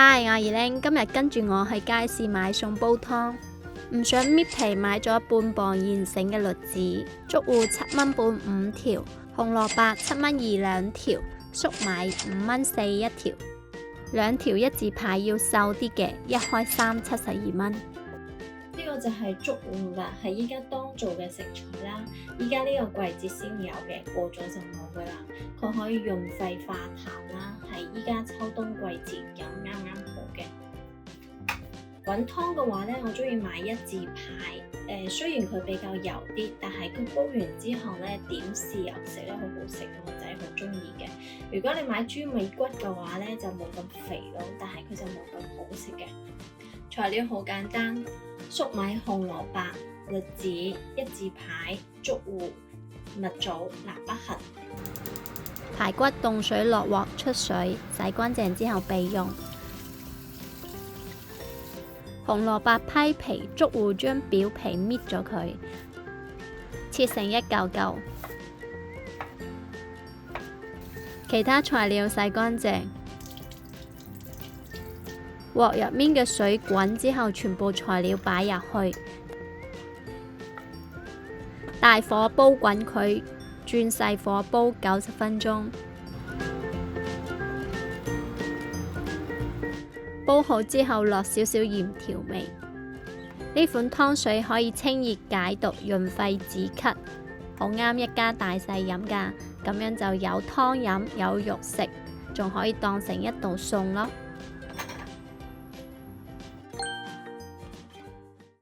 嗨，我係二玲，今日跟住我去街市買餸煲湯，唔想搣皮，買咗半磅現成嘅栗子，竹芋7蚊半5條，紅蘿蔔7蚊2兩條，粟米5蚊4一條，兩條一字排要瘦啲嘅，一開3 72蚊。呢個就係竹芋啦，係依家當造嘅食材啦。依家呢個季節先有嘅，過咗就冇噶啦。佢可以潤肺化痰啦，係依家秋冬季節飲啱啱好嘅。滾湯嘅話呢，我中意買一字排。雖然佢比較油啲，但係佢煲完之後呢，點豉油食咧好好食，我仔好中意嘅。如果你買豬尾骨嘅話呢，就冇咁肥咯，但係佢就冇咁好食嘅。材料好簡單，粟米、紅蘿蔔、栗子、一字排、竹芋、蜜棗、蠟筆核。排骨凍水落鑊出水，洗乾淨之後備用。紅蘿蔔批皮，竹芋將表皮搣咗佢，切成一嚿嚿。其他材料洗乾淨。鑊入面嘅水滾之後，全部材料擺入去，大火煲滾佢，轉細火煲90分鐘。煲好之後落少少鹽調味。呢款湯水可以清熱解毒、潤肺止咳，好啱一家大細飲㗎。咁樣就有湯飲，有肉食，仲可以當成一道餸咯。